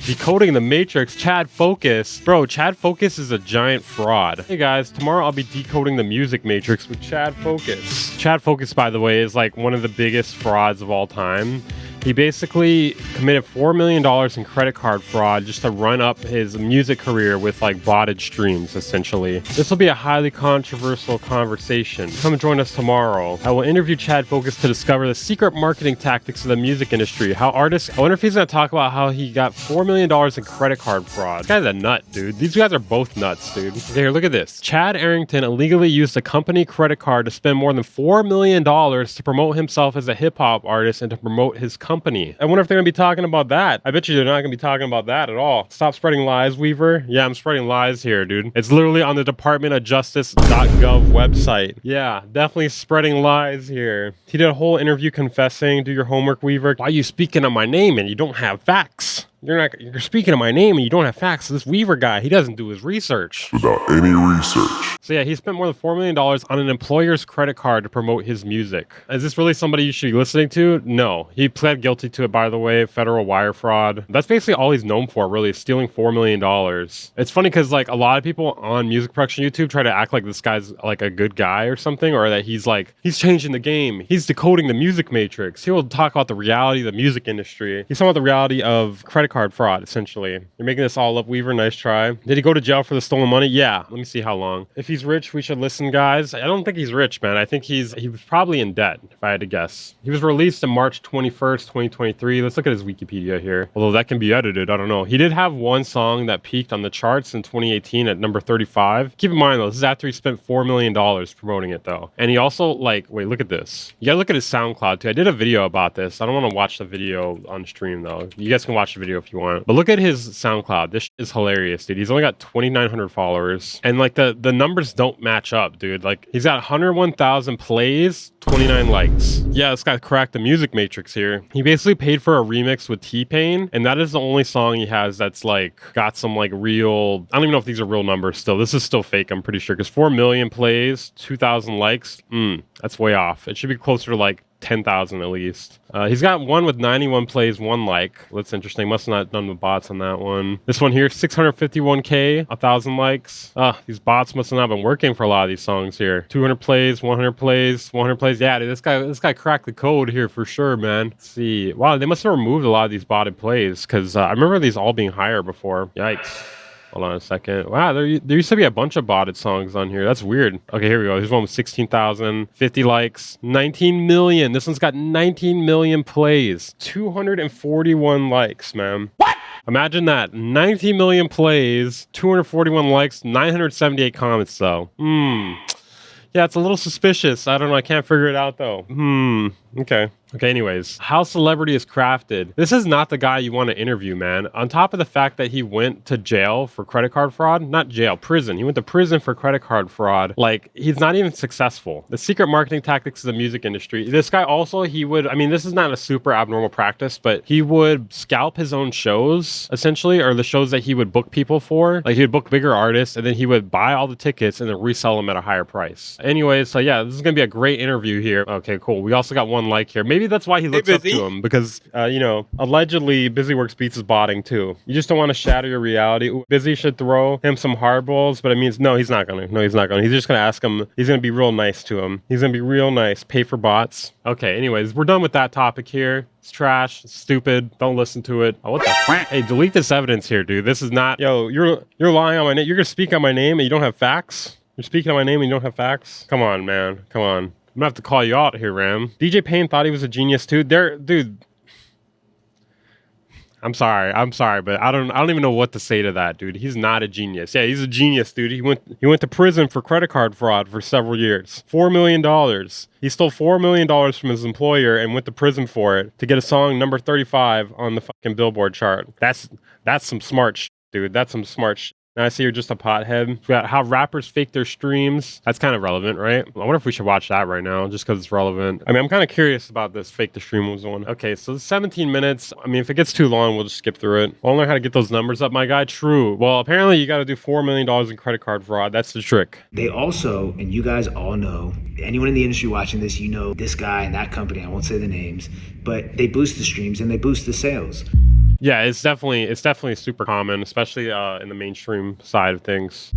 Decoding the Matrix, Chad Focus. Bro, Chad Focus is a giant fraud. Hey guys, tomorrow I'll be decoding the music matrix with Chad Focus. Chad Focus, by the way, is like one of the biggest frauds of all time. He basically committed $4 million in credit card fraud just to run up his music career with like botted streams, essentially. This will be a highly controversial conversation. Come join us tomorrow. I will interview Chad Focus to discover the secret marketing tactics of the music industry. How artists, I wonder if he's going to talk about how he got $4 million in credit card fraud. This guy's a nut, dude. These guys are both nuts, dude. Okay, here, look at this. Chad Arrington illegally used a company credit card to spend more than $4 million to promote himself as a hip hop artist and to promote his company. I wonder if they're going to be talking about that. I bet you they're not going to be talking about that at all. Stop spreading lies, Weaver. Yeah, I'm spreading lies here, dude. It's literally on the departmentofjustice.gov website. Yeah, definitely spreading lies here. He did a whole interview confessing. Do your homework, Weaver. Why are you speaking on my name and you don't have facts? You're speaking of my name and you don't have facts. This Weaver guy, he doesn't do his research. Without any research. So yeah, he spent more than $4 million on an employer's credit card to promote his music. Is this really somebody you should be listening to? No. He pled guilty to it, by the way, federal wire fraud. That's basically all he's known for, really, is stealing $4 million. It's funny because like a lot of people on music production YouTube try to act like this guy's like a good guy or something, or that he's changing the game. He's decoding the music matrix. He will talk about the reality of the music industry. He's talking about the reality of credit card fraud, essentially. You're making this all up, Weaver. Nice try. Did he go to jail for the stolen money? Yeah. Let me see how long. If he's rich, we should listen, guys. I don't think he's rich, man. I think he was probably in debt, if I had to guess. He was released on March 21st, 2023. Let's look at his Wikipedia here. Although that can be edited. I don't know. He did have one song that peaked on the charts in 2018 at number 35. Keep in mind, though, this is after he spent $4 million promoting it, though. And he also, wait, look at this. You gotta look at his SoundCloud, too. I did a video about this. I don't want to watch the video on stream, though. You guys can watch the video if you want. But look at his SoundCloud. This is hilarious, dude. He's only got 2,900 followers. And like the numbers don't match up, dude. Like he's got 101,000 plays, 29 likes. Yeah, this guy cracked the music matrix here. He basically paid for a remix with T-Pain. And that is the only song he has that's like got some like real, I don't even know if these are real numbers still. This is still fake, I'm pretty sure. Because 4 million plays, 2,000 likes. That's way off. It should be closer to like 10,000 at least. He's got one with 91 plays, 1 like. That's interesting. Must have not done the bots on that one. This one here, 651K, 1,000 likes. These bots must have not been working for a lot of these songs here. 200 plays, 100 plays, 100 plays. Yeah, dude, this guy cracked the code here for sure, man. Let's see. Wow, they must have removed a lot of these botted plays because I remember these all being higher before. Yikes. Hold on a second. Wow, there used to be a bunch of botted songs on here. That's weird. Okay, here we go. Here's one with 16,000, 50 likes, 19 million. This one's got 19 million plays, 241 likes, man. What? Imagine that. 19 million plays, 241 likes, 978 comments, though. Yeah, it's a little suspicious. I don't know. I can't figure it out, though. Okay, anyways. How celebrity is crafted. This is not the guy you want to interview, man. On top of the fact that he went to jail for credit card fraud. Not jail, prison. He went to prison for credit card fraud. Like, he's not even successful. The secret marketing tactics of the music industry. This guy also, this is not a super abnormal practice, but he would scalp his own shows, essentially, or the shows that he would book people for. Like, he would book bigger artists, and then he would buy all the tickets and then resell them at a higher price. Anyways, so yeah, this is going to be a great interview here. Okay, cool. We also got 1 like here. Maybe that's why he looks up to him, because, allegedly, Busyworks beats his botting, too. You just don't want to shatter your reality. Busy should throw him some hardballs, but no, he's not going to. He's just going to ask him. He's going to be real nice to him. He's going to be real nice. Pay for bots. Okay, anyways, we're done with that topic here. It's trash. It's stupid. Don't listen to it. Oh, what the Hey, delete this evidence here, dude. This is not... Yo, you're lying on my name. You're going to speak on my name and you don't have facts? You're speaking on my name and you don't have facts? Come on, man. Come on. I'm gonna have to call you out here, Ram. DJ Payne thought he was a genius too. Dude. I'm sorry, but I don't even know what to say to that, dude. He's not a genius. Yeah, he's a genius, dude. He went to prison for credit card fraud for several years. $4 million. He stole $4 million from his employer and went to prison for it to get a song number 35 on the fucking Billboard chart. That's some smart shit, dude. That's some smart shit. Now I see you're just a pothead. We got how rappers fake their streams. That's kind of relevant, right? I wonder if we should watch that right now, just because it's relevant. I mean, I'm kind of curious about this fake the stream was one. Okay, so 17 minutes. I mean, if it gets too long, we'll just skip through it. I'll learn how to get those numbers up, my guy. True. Well, apparently you got to do $4 million in credit card fraud. That's the trick. They also, and you guys all know, anyone in the industry watching this, you know this guy and that company, I won't say the names, but they boost the streams and they boost the sales. Yeah, it's definitely super common, especially in the mainstream side of things.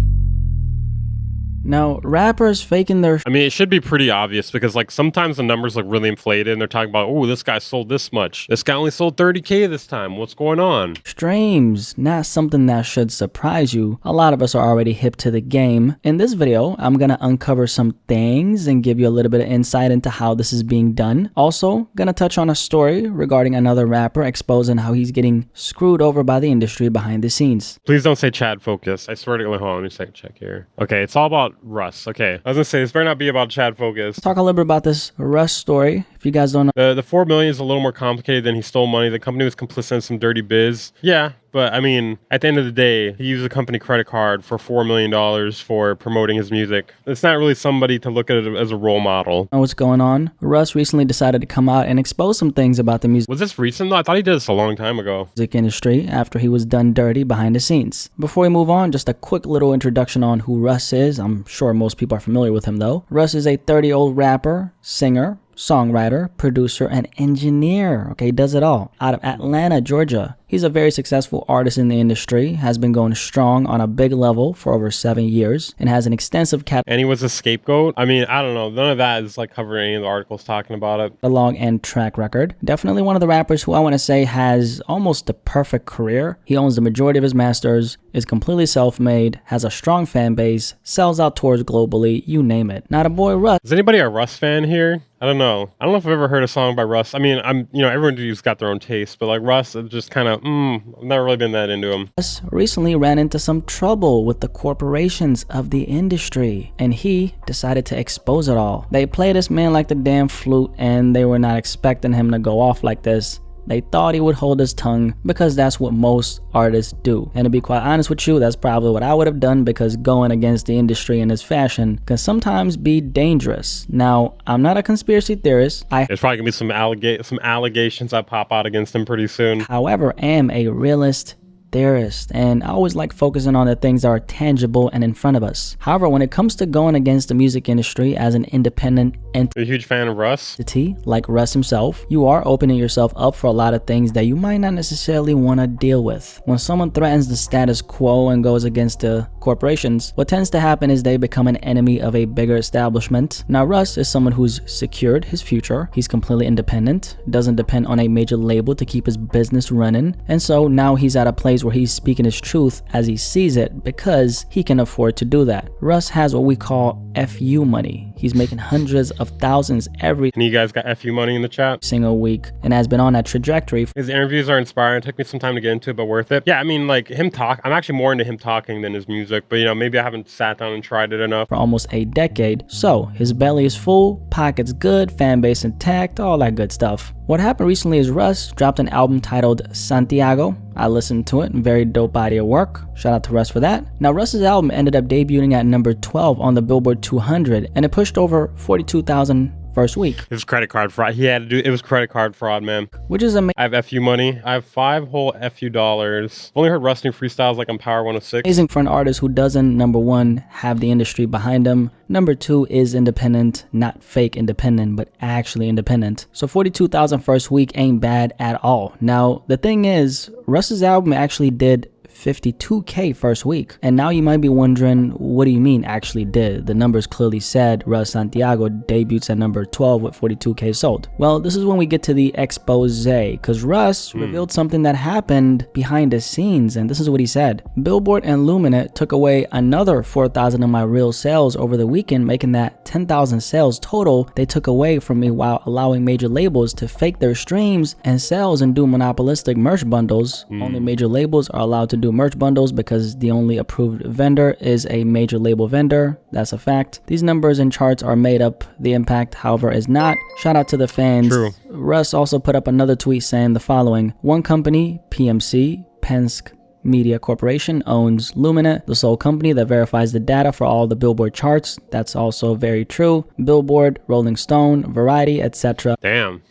Now, rappers faking their I mean, it should be pretty obvious because like sometimes the numbers look really inflated and they're talking about, oh, this guy sold this much. This guy only sold 30K this time. What's going on? streams, not something that should surprise you. A lot of us are already hip to the game. In this video, I'm gonna uncover some things and give you a little bit of insight into how this is being done. Also, gonna touch on a story regarding another rapper exposing how he's getting screwed over by the industry behind the scenes. Please don't say Chad Focus. I swear to God, hold on, let me second check here. Okay, it's all about Russ. Okay, I was gonna say this better not be about Chad Focus. Talk a little bit about this Russ story. If you guys don't know, The 4 million is a little more complicated than he stole money. The company was complicit in some dirty biz. Yeah, but I mean, at the end of the day, he used a company credit card for $4 million for promoting his music. It's not really somebody to look at it as a role model. what's going on. Russ recently decided to come out and expose some things about the Was this recent though? I thought he did this a long time ago. music industry after he was done dirty behind the scenes. Before we move on, just a quick little introduction on who Russ is. I'm sure most people are familiar with him though. Russ is a 30-year-old rapper, singer, songwriter, producer, and engineer. Okay, does it all. Out of Atlanta, Georgia. He's a very successful artist in the industry, has been going strong on a big level for over 7 years, and has an extensive And he was a scapegoat. I mean, I don't know. None of that is like covering any of the articles talking about it. catalog and track record. Definitely one of the rappers who I want to say has almost the perfect career. He owns the majority of his masters, is completely self-made, has a strong fan base, sells out tours globally, you name it. Now the boy Russ Is anybody a Russ fan here? I don't know. I don't know if I've ever heard a song by Russ. I mean, everyone's got their own taste, but like Russ, it's just kind of, I've never really been that into him. recently ran into some trouble with the corporations of the industry, and he decided to expose it all. They play this man like the damn flute, and they were not expecting him to go off like this. They thought he would hold his tongue because that's what most artists do. And to be quite honest with you, that's probably what I would have done because going against the industry in this fashion can sometimes be dangerous. Now, I'm not a conspiracy theorist. There's probably gonna be some allegations that pop out against him pretty soon. However, am a realist theorist, and I always like focusing on the things that are tangible and in front of us. However, when it comes to going against the music industry as an independent Are you a huge fan of Russ? entity like Russ himself, you are opening yourself up for a lot of things that you might not necessarily want to deal with. When someone threatens the status quo and goes against the corporations, what tends to happen is they become an enemy of a bigger establishment. Now, Russ is someone who's secured his future. He's completely independent, doesn't depend on a major label to keep his business running, and so now he's at a place where he's speaking his truth as he sees it because he can afford to do that. Russ has what we call FU money. He's making hundreds of thousands every And you guys got FU money in the chat? single week and has been on that trajectory His interviews are inspiring. It took me some time to get into it, but worth it. Yeah, I mean, like I'm actually more into him talking than his music, but maybe I haven't sat down and tried it enough. for almost a decade. So his belly is full, pockets good, fan base intact, all that good stuff. What happened recently is Russ dropped an album titled Santiago. I listened to it, very dope body of work. Shout out to Russ for that. Now Russ's album ended up debuting at number 12 on the Billboard 200 and it pushed over 42,000 first week, It was credit card fraud. It was credit card fraud, man. which is amazing. I have FU money. I have 5 whole FU dollars. Only heard Rusty freestyles like on Power 106. Amazing for an artist who doesn't, number one, have the industry behind him. Number two, is independent, not fake independent, but actually independent. So 42,000 first week ain't bad at all. Now, the thing is, Russ's album actually did 52K first week. And now you might be wondering, what do you mean actually did? The numbers clearly said Russ Santiago debuts at number 12 with 42K sold. Well, this is when we get to the expose, because Russ revealed something that happened behind the scenes, and this is what he said. Billboard and Luminate took away another 4,000 of my real sales over the weekend, making that 10,000 sales total they took away from me while allowing major labels to fake their streams and sales and do monopolistic merch bundles. Only major labels are allowed to do merch bundles because the only approved vendor is a major label vendor. That's a fact. These numbers and charts are made up. The impact, however, is not. Shout out to the fans. True. Russ also put up another tweet saying the following: one company, PMC, Penske Media Corporation, owns Luminate, the sole company that verifies the data for all the Billboard charts. That's also very true. Billboard, Rolling Stone, Variety, etc. Damn.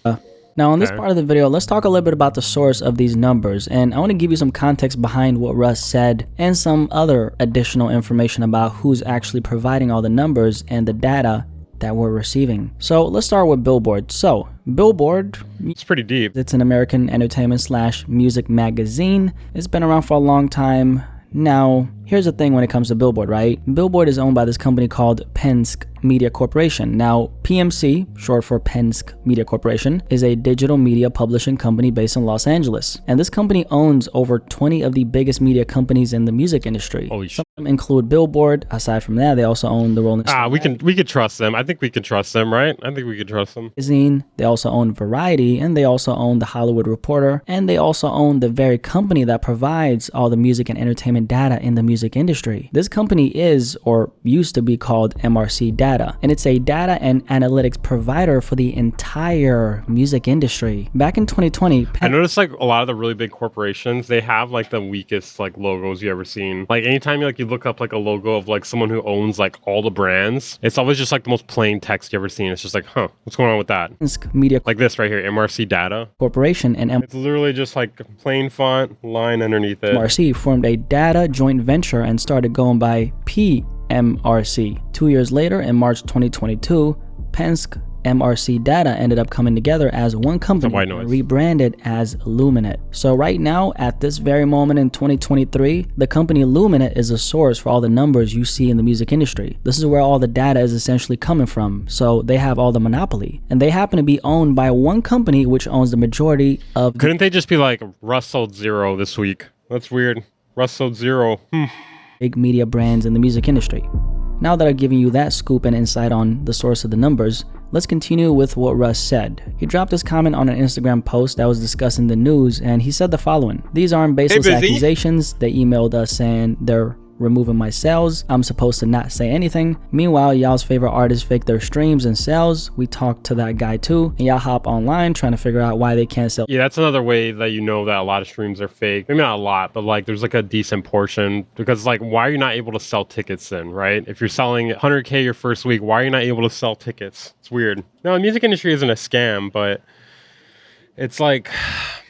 Now, on this Okay. part of the video, let's talk a little bit about the source of these numbers, and I want to give you some context behind what Russ said and some other additional information about who's actually providing all the numbers and the data that we're receiving. So let's start with Billboard. So Billboard, It's pretty deep. it's an American entertainment / music magazine. It's been around for a long time. Now, here's the thing when it comes to Billboard, right? Billboard is owned by this company called Penske Media Corporation. Now, PMC, short for Penske Media Corporation, is a digital media publishing company based in Los Angeles. And this company owns over 20 of the biggest media companies in the music industry. Holy shit. Some include Billboard. Aside from that, they also own the Rolling Stone We could trust them. I think we can trust them, right? I think we could trust them. magazine. They also own Variety, and they also own The Hollywood Reporter, and they also own the very company that provides all the music and entertainment data in the music industry. This company is, or used to be, called MRC Data, and it's a data and analytics provider for the entire music industry. Back in 2020, I noticed like a lot of the really big corporations, they have like the weakest like logos you ever seen. Like anytime you look up like a logo of like someone who owns like all the brands, it's always just like the most plain text you ever seen. It's just like, huh, what's going on with that? Penske Media Like this right here, MRC Data. Corporation and It's literally just like plain font, line underneath it. MRC formed a data joint venture and started going by PMRC. 2 years later, in March 2022, Penske MRC Data ended up coming together as one company white and noise. rebranded as Luminate. So right now, at this very moment in 2023, the company Luminate is a source for all the numbers you see in the music industry. This is where all the data is essentially coming from. So they have all the monopoly. And they happen to be owned by one company which owns the majority of the Couldn't they just be like, Russ sold 0 this week? That's weird. Russ sold 0. big media brands in the music industry. Now that I've given you that scoop and insight on the source of the numbers, let's continue with what Russ said. He dropped this comment on an Instagram post that was discussing the news, and he said the following: "These aren't baseless accusations. They emailed us saying they're removing my sales. I'm supposed to not say anything. Meanwhile, y'all's favorite artists fake their streams and sales. We talked to that guy too, and y'all hop online trying to figure out why they can't sell." Yeah, that's another way that you know that a lot of streams are fake. Maybe not a lot, but like there's like a decent portion, because like why are you not able to sell tickets then, right? If you're selling 100K your first week, why are you not able to sell tickets? It's weird. No, the music industry isn't a scam, but it's like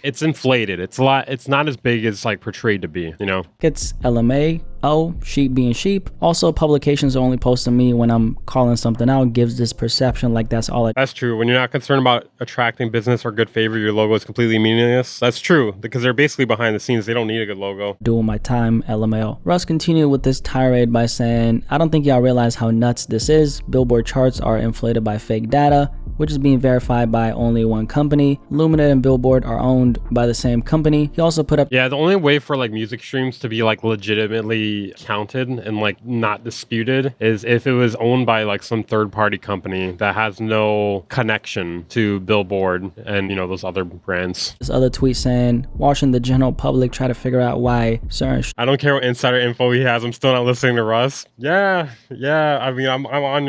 it's inflated. It's not as big as like portrayed to be, you know? It's LMA. Oh, sheep being sheep. Also, publications are only posting me when I'm calling something out, gives this perception like that's all I That's true. When you're not concerned about attracting business or good favor, your logo is completely meaningless. That's true, because they're basically behind the scenes. They don't need a good logo. do in my time, LMAO. Russ continued with this tirade by saying, "I don't think y'all realize how nuts this is. Billboard charts are inflated by fake data, which is being verified by only one company. Luminate and Billboard are owned by the same company." He also put up Yeah, the only way for like music streams to be like legitimately counted and like not disputed is if it was owned by like some third party company that has no connection to Billboard and, you know, those other brands. this other tweet saying, "Watching the general public try to figure out why certain I don't care what insider info he has. I'm still not listening to Russ. Yeah. I mean, I'm on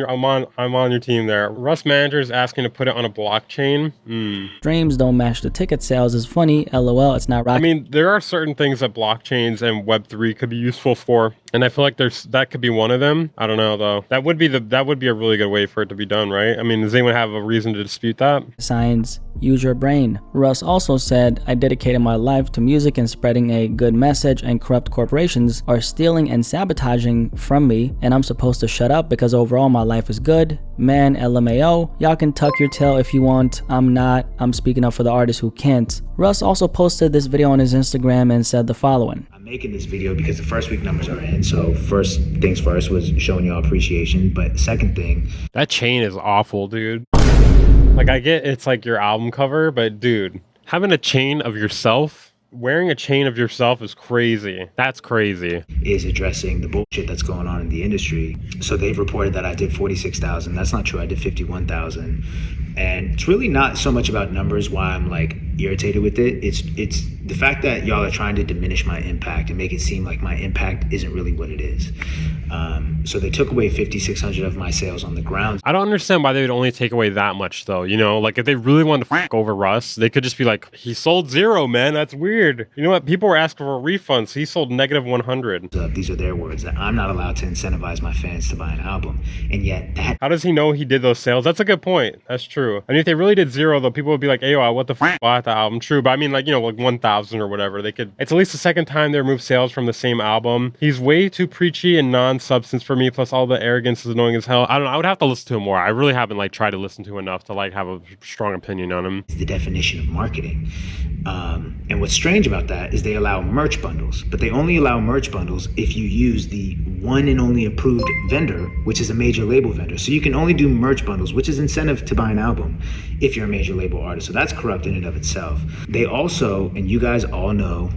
your team there. Russ manager is asking to put it on a blockchain. streams don't match the ticket sales is funny. LOL, it's not I rocket." mean, there are certain things that blockchains and Web3 could be useful for, and I feel like that could be one of them. I don't know though. That would be a really good way for it to be done, right? I mean, does anyone have a reason to dispute that? Signs, use your brain. Russ also said, "I dedicated my life to music and spreading a good message, and corrupt corporations are stealing and sabotaging from me, and I'm supposed to shut up because overall my life is good. Man, LMAO, y'all can tuck your tail if you want. I'm not. I'm speaking up for the artists who can't." Russ also posted this video on his Instagram and said the following: I'm making this video because the first week numbers are in. So first things first was showing y'all appreciation. But second thing, That chain is awful, dude. Like, I get it's like your album cover, but dude, having a chain of yourself, wearing a chain of yourself is crazy. That's crazy. is addressing the bullshit that's going on in the industry. So they've reported that I did 46,000. That's not true. I did 51,000. And it's really not so much about numbers why I'm like irritated with it. It's the fact that y'all are trying to diminish my impact and make it seem like my impact isn't really what it is. So they took away 5,600 of my sales on the ground. I don't understand why they would only take away that much, though. You know, like if they really wanted to fuck over Russ, they could just be like, he sold 0, man. That's weird. You know what? People were asking for refunds. He sold negative 100. These are their words, that I'm not allowed to incentivize my fans to buy an album. And yet that How does he know he did those sales? That's a good point. That's true. I mean, if they really did 0, though, people would be like, hey, what the fuck? Well, that album. True, but I mean, like, you know, like 1,000 or whatever. They could. It's at least the second time they removed sales from the same album. He's way too preachy and non-substance for me. Plus, all the arrogance is annoying as hell. I don't know. I would have to listen to him more. I really haven't like tried to listen to enough to like have a strong opinion on him. The definition of marketing. And what's strange about that is they allow merch bundles, but they only allow merch bundles if you use the one and only approved vendor, which is a major label vendor. So you can only do merch bundles, which is incentive to buy an album if you're a major label artist. So that's corrupt in and of itself. They also, and you guys all know,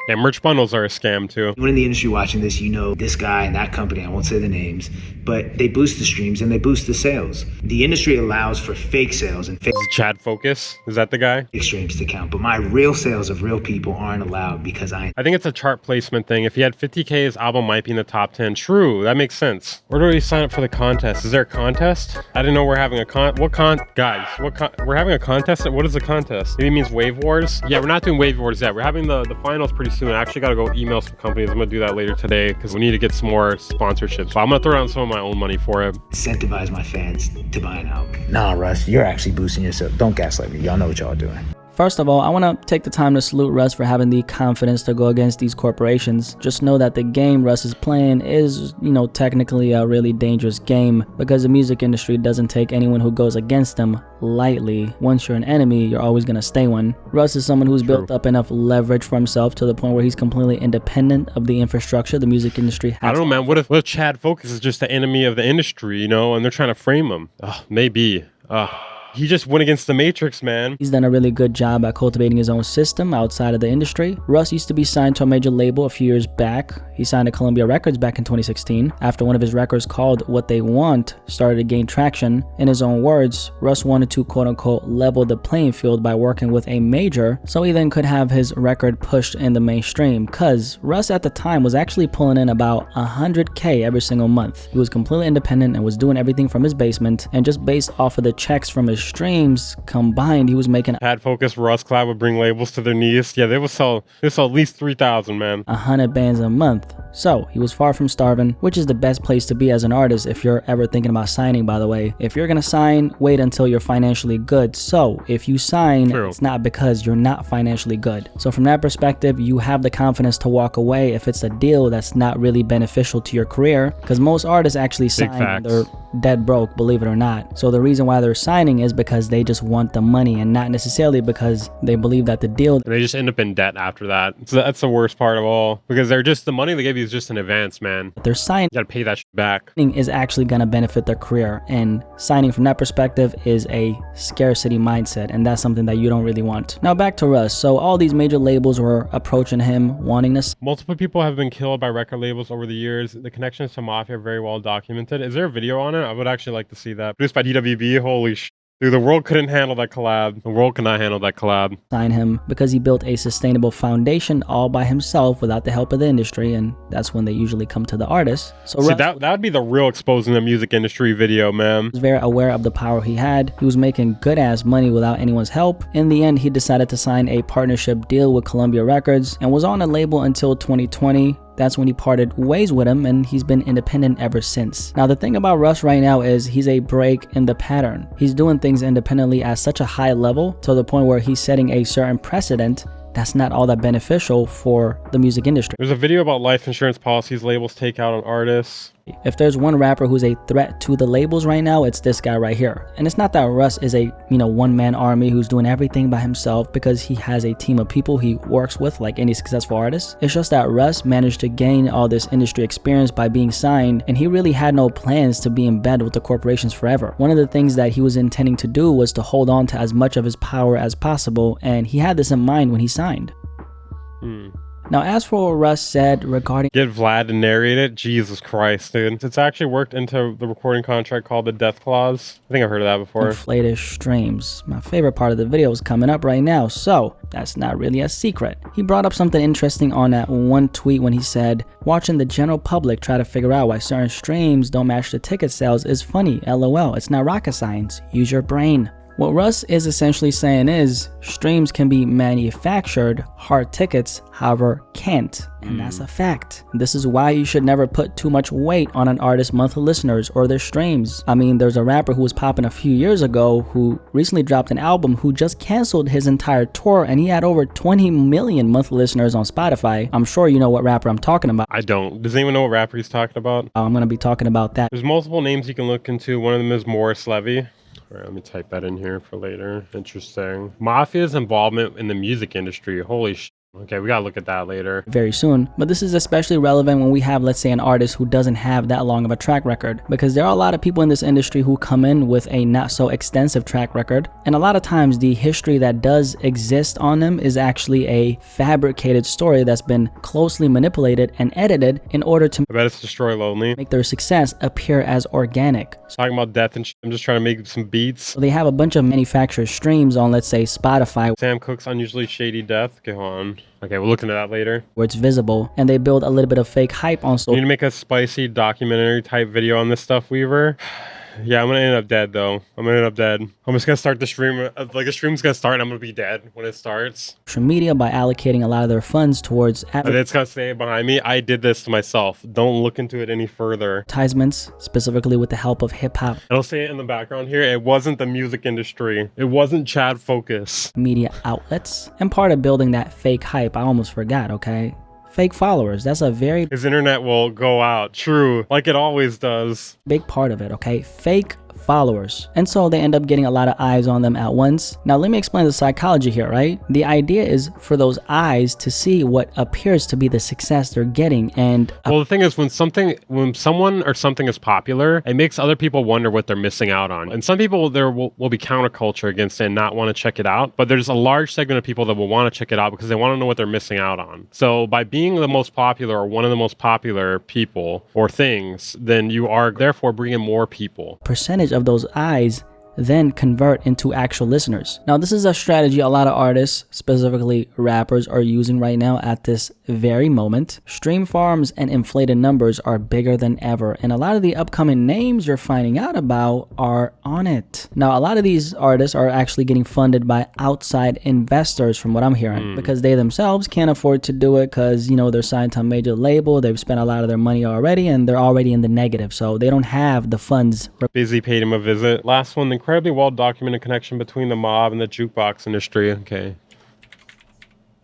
Yeah, merch bundles are a scam too. anyone in the industry watching this, you know this guy and that company, I won't say the names, but they boost the streams and they boost the sales. The industry allows for fake sales and fake Is it Chad Focus? Is that the guy? streams to count, but my real sales of real people aren't allowed because I I think it's a chart placement thing. If he had 50K, his album might be in the top 10. True, that makes sense. Where do we sign up for the contest? Is there a contest? I didn't know we're having a we're having a contest? What is the contest? Maybe it means Wave Wars? Yeah, we're not doing Wave Wars yet. We're having the finals pretty soon. I actually gotta go email some companies. I'm gonna do that later today because we need to get some more sponsorships. So I'm gonna throw down some of my own money for it. incentivize my fans to buy an album. Nah, Russ, you're actually boosting yourself. Don't gaslight me. Y'all know what y'all doing. First of all, I want to take the time to salute Russ for having the confidence to go against these corporations. Just know that the game Russ is playing is, technically a really dangerous game because the music industry doesn't take anyone who goes against them lightly. Once you're an enemy, you're always going to stay one. Russ is someone who's built up enough leverage for himself to the point where he's completely independent of the infrastructure the music industry has. I don't know, man. What if Chad Focus is just the enemy of the industry, and they're trying to frame him? Maybe. He just went against the Matrix, man. He's done a really good job at cultivating his own system outside of the industry. Russ used to be signed to a major label a few years back. He signed to Columbia Records back in 2016 after one of his records called What They Want started to gain traction. In his own words, Russ wanted to quote-unquote level the playing field by working with a major so he then could have his record pushed in the mainstream, cause Russ at the time was actually pulling in about 100K every single month. He was completely independent and was doing everything from his basement, and just based off of the checks from his streams combined, he was making Chad Focus, Russ Cloud would bring labels to their knees. Yeah, they would sell at least 3,000, man. 100 bands a month. So he was far from starving, which is the best place to be as an artist if you're ever thinking about signing, by the way. If you're gonna sign, wait until you're financially good. So if you sign, it's not because you're not financially good. So from that perspective, you have the confidence to walk away if it's a deal that's not really beneficial to your career, because most artists actually sign when they're dead broke, believe it or not. So the reason why they're signing is because they just want the money and not necessarily because they believe that the deal. And they just end up in debt after that. So that's the worst part of all, because the money they gave you is just an advance, man. They're signing. You gotta pay that shit back. Is actually gonna benefit their career, and signing from that perspective is a scarcity mindset, and that's something that you don't really want. Now back to Russ. So all these major labels were approaching him, wanting to. Multiple people have been killed by record labels over the years. The connections to Mafia are very well documented. Is there a video on it? I would actually like to see that. Produced by DWB. Holy shit. Dude, the world couldn't handle that collab. The world cannot handle that collab. Sign him because he built a sustainable foundation all by himself without the help of the industry, and that's when they usually come to the artist. So see, Russ that would be the real exposing the music industry video, man. was very aware of the power he had. He was making good ass money without anyone's help. In the end, he decided to sign a partnership deal with Columbia Records and was on the label until 2020. That's when he parted ways with him, and he's been independent ever since. Now, the thing about Russ right now is he's a break in the pattern. He's doing things independently at such a high level to the point where he's setting a certain precedent that's not all that beneficial for the music industry. There's a video about life insurance policies labels take out on artists. If there's one rapper who's a threat to the labels right now, it's this guy right here. And it's not that Russ is a, one-man army who's doing everything by himself, because he has a team of people he works with like any successful artist. It's just that Russ managed to gain all this industry experience by being signed, and he really had no plans to be in bed with the corporations forever. One of the things that he was intending to do was to hold on to as much of his power as possible, and he had this in mind when he signed. Now, as for what Russ said regarding Get Vlad to narrate it. Jesus Christ, dude. It's actually worked into the recording contract called the Death Clause. I think I've heard of that before. inflated streams, my favorite part of the video is coming up right now, so that's not really a secret. He brought up something interesting on that one tweet when he said, watching the general public try to figure out why certain streams don't match the ticket sales is funny, lol. It's not rocket science. Use your brain. What Russ is essentially saying is streams can be manufactured, hard tickets, however, can't. And that's a fact. This is why you should never put too much weight on an artist's monthly listeners or their streams. I mean, there's a rapper who was popping a few years ago who recently dropped an album who just canceled his entire tour and he had over 20 million monthly listeners on Spotify. I'm sure you know what rapper I'm talking about. I don't. Does anyone know what rapper he's talking about? I'm going to be talking about that. There's multiple names you can look into. One of them is Morris Levy. All right, let me type that in here for later. Interesting. Mafia's involvement in the music industry. Holy shit. Okay, we gotta look at that later. Very soon. But this is especially relevant when we have, let's say, an artist who doesn't have that long of a track record. Because there are a lot of people in this industry who come in with a not so extensive track record. And a lot of times the history that does exist on them is actually a fabricated story that's been closely manipulated and edited in order to I bet it's Destroy Lonely. make their success appear as organic. Talking about death and shit. I'm just trying to make some beats. So they have a bunch of manufactured streams on, let's say, Spotify, Sam Cooke's Unusually Shady Death. Go on. Okay, we'll look into that later. where it's visible, and they build a little bit of fake hype on You social. need to make a spicy documentary type video on this stuff, Weaver. Yeah, I'm gonna end up dead though. I'm gonna end up dead. I'm just gonna start the stream. Like the stream's gonna start and I'm gonna be dead when it starts. Media by allocating a lot of their funds towards And it's gonna stay behind me. I did this to myself. Don't look into it any further. advertisements, specifically with the help of hip-hop I'll say it in the background here. It wasn't the music industry. It wasn't Chad Focus. media outlets, and part of building that fake hype. I almost forgot, okay? Fake followers, that's a very His internet will go out. True. Like it always does. big part of it, okay? Fake followers. And so they end up getting a lot of eyes on them at once. Now let me explain the psychology here, right? The idea is for those eyes to see what appears to be the success they're getting, and Well, the thing is, when someone or something is popular, it makes other people wonder what they're missing out on. And some people there will be counterculture against it and not want to check it out. But there's a large segment of people that will want to check it out because they want to know what they're missing out on. So by being the most popular or one of the most popular people or things, then you are therefore bringing more people. percentage of those eyes then convert into actual listeners. Now, this is a strategy a lot of artists, specifically rappers, are using right now at this very moment. Stream farms and inflated numbers are bigger than ever, and a lot of the upcoming names you're finding out about are on it. Now, a lot of these artists are actually getting funded by outside investors, from what I'm hearing, because they themselves can't afford to do it because, you know, they're signed to a major label, they've spent a lot of their money already, and they're already in the negative, so they don't have the funds. Busy paid him a visit. Last one, the incredibly well-documented connection between the mob and the jukebox industry.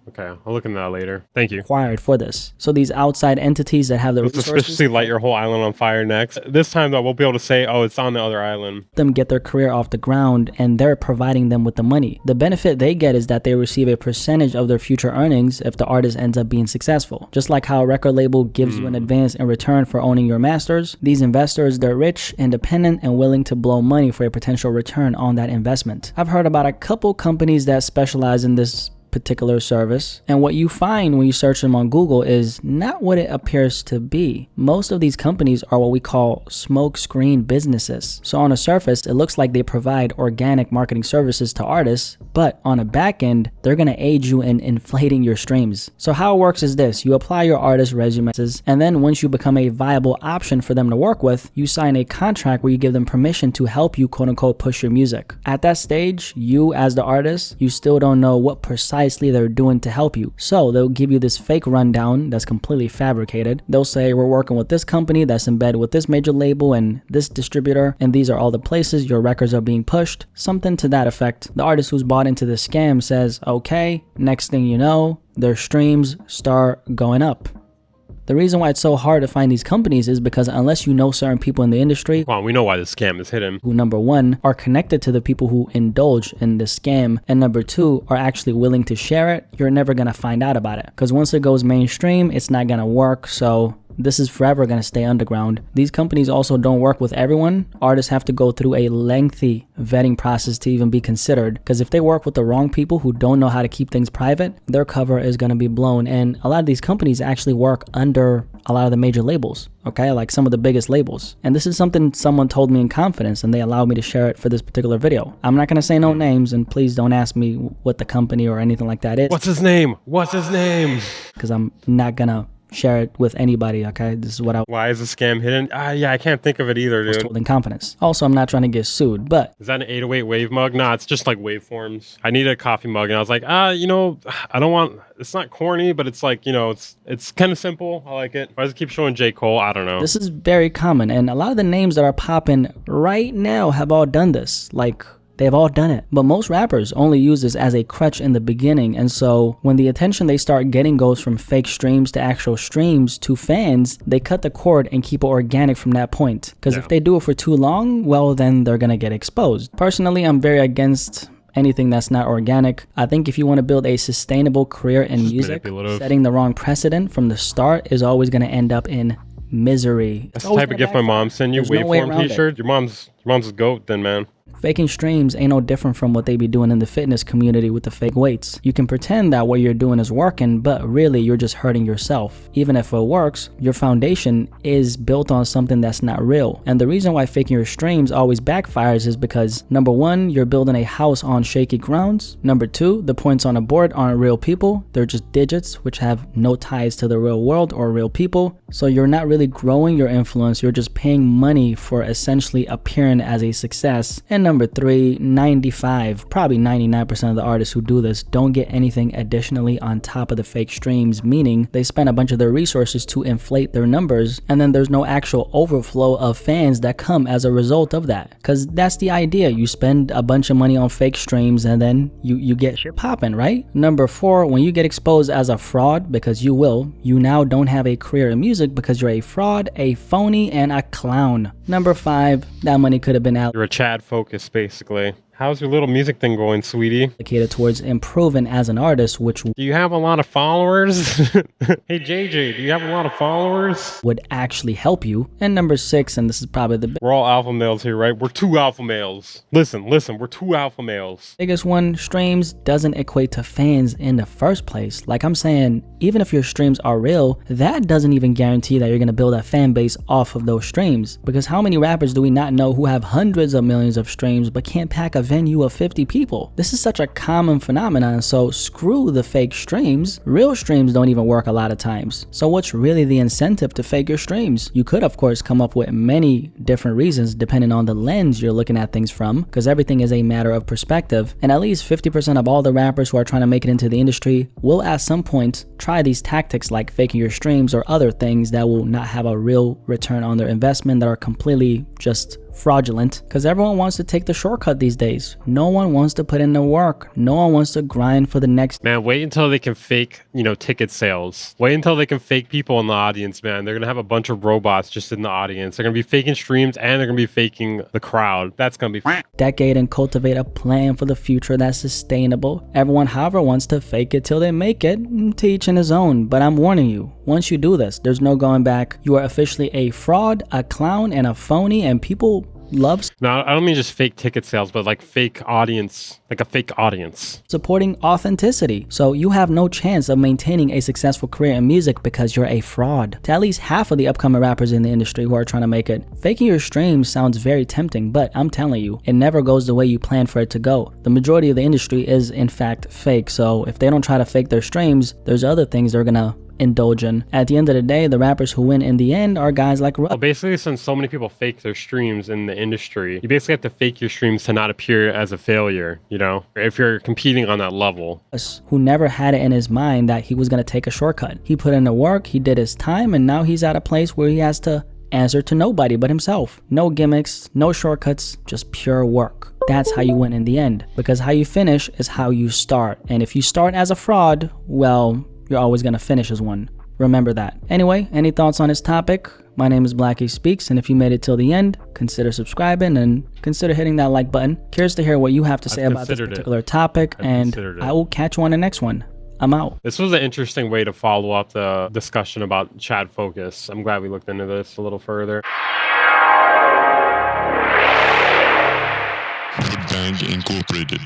Okay, I'll look into that later. Thank you. Required for this. So these outside entities that have the Let's resources, suspiciously light your whole island on fire next. This time, though, we'll be able to say, oh, it's on the other island. them get their career off the ground, and they're providing them with the money. The benefit they get is that they receive a percentage of their future earnings if the artist ends up being successful. Just like how a record label gives you an advance in return for owning your masters, these investors, they're rich, independent, and willing to blow money for a potential return on that investment. I've heard about a couple companies that specialize in this particular service, and what you find when you search them on Google is not what it appears to be. Most of these companies are what we call smoke screen businesses. So on the surface, it looks like they provide organic marketing services to artists, but on a back end, they're going to aid you in inflating your streams. So how it works is this: you apply your artist resumes, and then once you become a viable option for them to work with, you sign a contract where you give them permission to help you quote unquote push your music. At that stage, you as the artist, you still don't know what precisely they're doing to help you. So they'll give you this fake rundown that's completely fabricated. They'll say, we're working with this company that's embedded with this major label and this distributor, and these are all the places your records are being pushed. Something to that effect. The artist who's bought into the scam says, okay, next thing you know, their streams start going up. The reason why it's so hard to find these companies is because unless you know certain people in the industry Well, we know why this scam is hidden. who, number one, are connected to the people who indulge in the scam, and number two, are actually willing to share it, you're never going to find out about it. Because once it goes mainstream, it's not going to work, so this is forever going to stay underground. These companies also don't work with everyone. Artists have to go through a lengthy vetting process to even be considered, because if they work with the wrong people who don't know how to keep things private, their cover is going to be blown. And a lot of these companies actually work under a lot of the major labels, okay, like some of the biggest labels. And this is something someone told me in confidence, and they allowed me to share it for this particular video. I'm not going to say no names, and please don't ask me what the company or anything like that is, What's his name? What's his name? because I'm not going to share it with anybody, okay? This is what I Why is the scam hidden? Yeah, I can't think of it either, was dude. told in confidence. Also, I'm not trying to get sued, but Is that an 808 wave mug? Nah, it's just like waveforms. I needed a coffee mug, and I was like, I don't want. It's not corny, but it's like, it's kind of simple. I like it. Why does it keep showing J. Cole? I don't know. this is very common. And a lot of the names that are popping right now have all done this. Like, they've all done it. But most rappers only use this as a crutch in the beginning. And so when the attention they start getting goes from fake streams to actual streams to fans, they cut the cord and keep it organic from that point. Because if they do it for too long, well, then they're going to get exposed. Personally, I'm very against anything that's not organic. I think if you want to build a sustainable career in music, manipulative. setting the wrong precedent from the start is always going to end up in misery. That's the type of gift my mom sent you. There's no way Waveform around it. t-shirt. Your mom's a goat then, man. Faking streams ain't no different from what they be doing in the fitness community with the fake weights. You can pretend that what you're doing is working, but really you're just hurting yourself. Even if it works, your foundation is built on something that's not real. And the reason why faking your streams always backfires is because, number one, you're building a house on shaky grounds. Number two, the points on a board aren't real people. They're just digits which have no ties to the real world or real people. So you're not really growing your influence, you're just paying money for essentially appearing as a success. And number three, 95, probably 99% of the artists who do this don't get anything additionally on top of the fake streams, meaning they spend a bunch of their resources to inflate their numbers, and then there's no actual overflow of fans that come as a result of that. Because that's the idea. You spend a bunch of money on fake streams and then you get shit popping, right? Number four, when you get exposed as a fraud, because you will, you now don't have a career in music because you're a fraud, a phony, and a clown. Number five, that money could have been You're a Chad Focus, basically. How's your little music thing going, sweetie? allocated towards improving as an artist, which Do you have a lot of followers? Hey, JJ, do you have a lot of followers? would actually help you. And number six, and this is probably the We're all alpha males here, right? We're two alpha males. Listen, we're two alpha males. biggest one, streams doesn't equate to fans in the first place. Like I'm saying, even if your streams are real, that doesn't even guarantee that you're gonna build a fan base off of those streams. Because how many rappers do we not know who have hundreds of millions of streams but can't pack a venue of 50 people? This is such a common phenomenon, so screw the fake streams. Real streams don't even work a lot of times. So what's really the incentive to fake your streams? You could of course come up with many different reasons depending on the lens you're looking at things from, because everything is a matter of perspective, and at least 50% of all the rappers who are trying to make it into the industry will at some point try these tactics like faking your streams or other things that will not have a real return on their investment, that are completely just fraudulent, because everyone wants to take the shortcut these days. No one wants to put in the work. No one wants to grind for the next. Man, wait until they can fake, ticket sales. Wait until they can fake people in the audience, man. They're going to have a bunch of robots just in the audience. They're going to be faking streams and they're going to be faking the crowd. That's going to be decade and cultivate a plan for the future that's sustainable. Everyone, however, wants to fake it till they make it, to each in his own. But I'm warning you, once you do this, there's no going back. You are officially a fraud, a clown, and a phony, and people loves No, I don't mean just fake ticket sales, but like fake audience, like a fake audience. supporting authenticity. So you have no chance of maintaining a successful career in music because you're a fraud. To at least half of the upcoming rappers in the industry who are trying to make it, faking your streams sounds very tempting, but I'm telling you, it never goes the way you plan for it to go. The majority of the industry is in fact fake, so if they don't try to fake their streams, there's other things they're gonna indulge in. At the end of the day, the rappers who win in the end are guys like Well, basically, since so many people fake their streams in the industry, you basically have to fake your streams to not appear as a failure, if you're competing on that level. Russ, who never had it in his mind that he was going to take a shortcut. He put in the work, he did his time, and now he's at a place where he has to answer to nobody but himself. No gimmicks, no shortcuts, just pure work. That's how you win in the end, because how you finish is how you start. And if you start as a fraud, well, you're always going to finish as one. Remember that. Anyway, any thoughts on this topic? My name is Blackie Speaks, and if you made it till the end, consider subscribing and consider hitting that like button. Curious to hear what you have to say about this particular topic, and I will catch you on the next one. I'm out. This was an interesting way to follow up the discussion about Chad Focus. I'm glad we looked into this a little further. The Bang Incorporated.